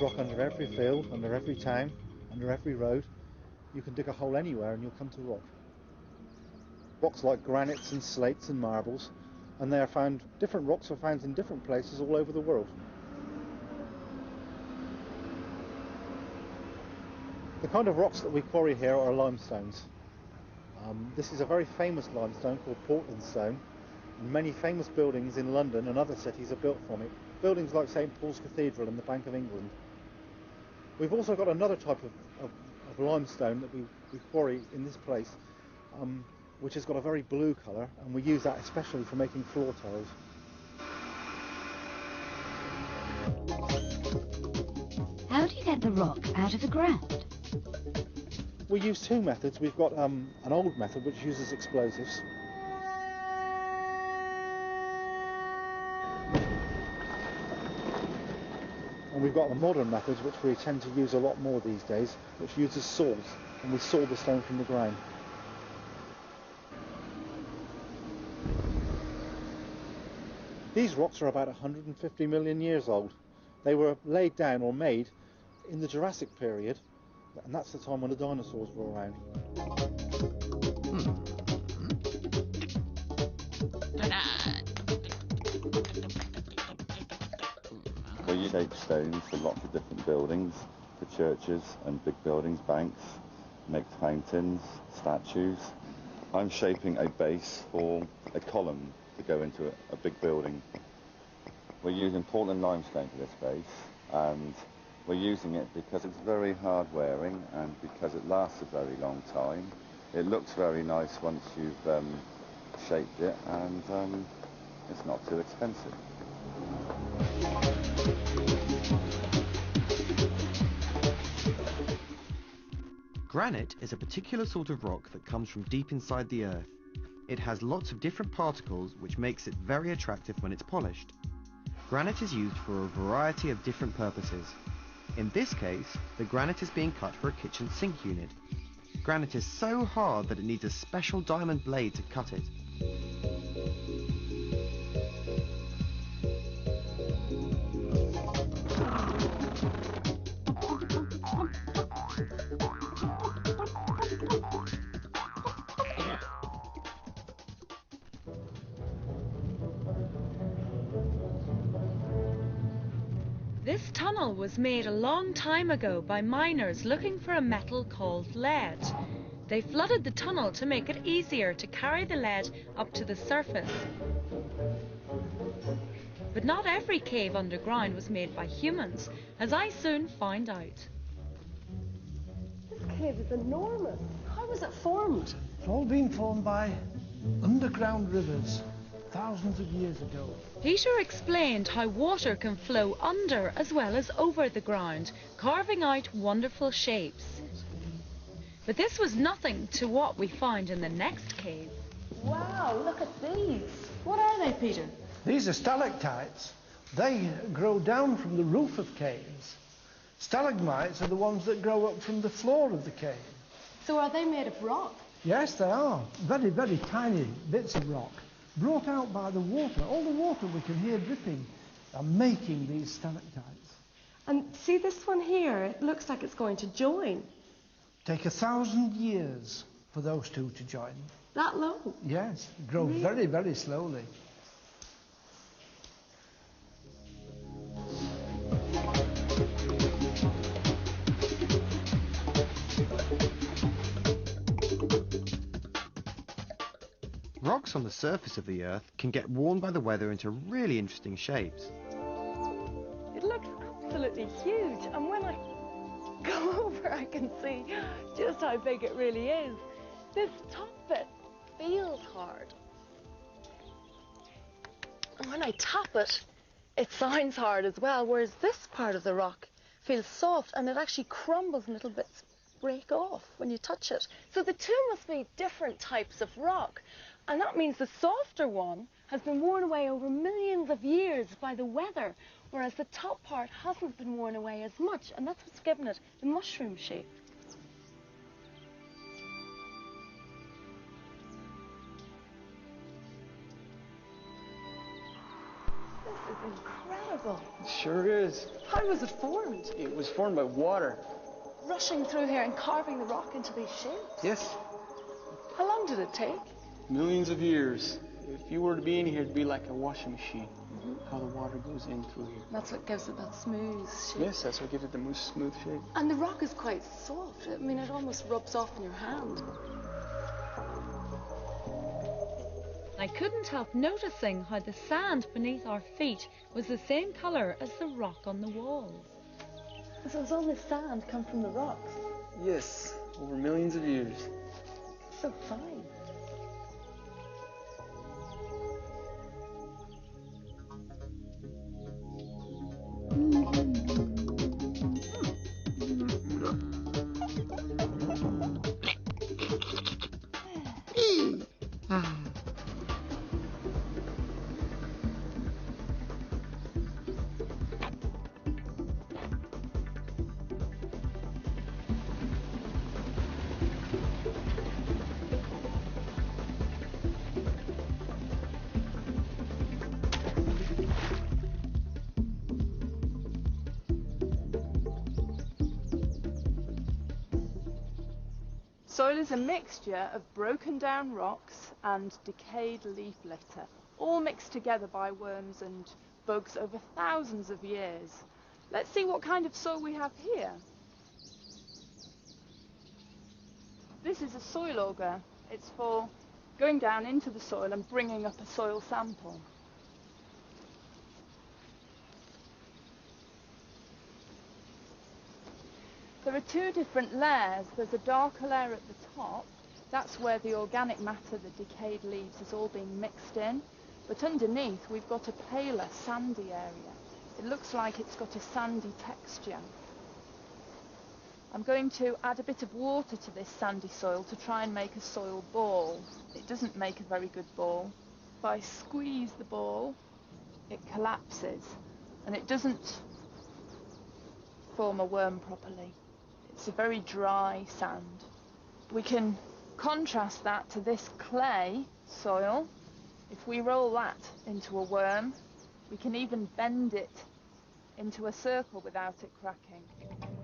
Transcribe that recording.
rock under every field, under every town, under every road. You can dig a hole anywhere and you'll come to rock. Rocks like granites and slates and marbles, and different rocks are found in different places all over the world. The kind of rocks that we quarry here are limestones. This is a very famous limestone called Portland stone, and many famous buildings in London and other cities are built from it. Buildings like St Paul's Cathedral and the Bank of England. We've also got another type of limestone that we quarry in this place, which has got a very blue colour, and we use that especially for making floor tiles. How do you get the rock out of the ground? We use two methods. We've got an old method which uses explosives. And we've got the modern methods which we tend to use a lot more these days, which uses saws, and we saw the stone from the ground. These rocks are about 150 million years old. They were laid down or made in the Jurassic period, and that's the time when the dinosaurs were around. We use shape stones for lots of different buildings, for churches and big buildings, banks, make fountains, statues. I'm shaping a base for a column to go into a big building. We're using Portland limestone for this base, and we're using it because it's very hard wearing and because it lasts a very long time. It looks very nice once you've shaped it, and it's not too expensive. Granite is a particular sort of rock that comes from deep inside the earth. It has lots of different particles, which makes it very attractive when it's polished. Granite is used for a variety of different purposes. In this case, the granite is being cut for a kitchen sink unit. Granite is so hard that it needs a special diamond blade to cut it. This tunnel was made a long time ago by miners looking for a metal called lead. They flooded the tunnel to make it easier to carry the lead up to the surface. But not every cave underground was made by humans, as I soon found out. This cave is enormous. How was it formed? It's all been formed by underground rivers thousands of years ago. Peter explained how water can flow under as well as over the ground, carving out wonderful shapes. But this was nothing to what we found in the next cave. Wow, look at these. What are they, Peter? These are stalactites. They grow down from the roof of caves. Stalagmites are the ones that grow up from the floor of the cave. So are they made of rock? Yes, they are. Very, very tiny bits of rock, brought out by the water. All the water we can hear dripping are making these stalactites. And see this one here? It looks like it's going to join. Take 1,000 years for those two to join. That low? Yes, grow Really? very, very slowly. Rocks on the surface of the earth can get worn by the weather into really interesting shapes. It looks absolutely huge, and when I go over I can see just how big it really is. This top bit feels hard. And when I tap it, it sounds hard as well, whereas this part of the rock feels soft and it actually crumbles and little bits break off when you touch it. So the two must be different types of rock. And that means the softer one has been worn away over millions of years by the weather, whereas the top part hasn't been worn away as much, and that's what's given it the mushroom shape. This is incredible. incredible. It sure is. How was it formed? It was formed by water. Rushing through here and carving the rock into these shapes? Yes. How long did it take? Millions of years. If you were to be in here, it'd be like a washing machine. How the water goes in through here. That's what gives it that smooth shape. Yes, that's what gives it the most smooth shape. And the rock is quite soft. I mean, it almost rubs off in your hand. I couldn't help noticing how the sand beneath our feet was the same colour as the rock on the walls. So has all this sand come from the rocks? Yes, over millions of years. So fine. Soil is a mixture of broken down rocks and decayed leaf litter, all mixed together by worms and bugs over thousands of years. Let's see what kind of soil we have here. This is a soil auger. It's for going down into the soil and bringing up a soil sample. There are two different layers. There's a darker layer at the top. That's where the organic matter, the decayed leaves, is all being mixed in. But underneath, we've got a paler, sandy area. It looks like it's got a sandy texture. I'm going to add a bit of water to this sandy soil to try and make a soil ball. It doesn't make a very good ball. If I squeeze the ball, it collapses, and it doesn't form a worm properly. It's a very dry sand. We can contrast that to this clay soil. If we roll that into a worm, we can even bend it into a circle without it cracking.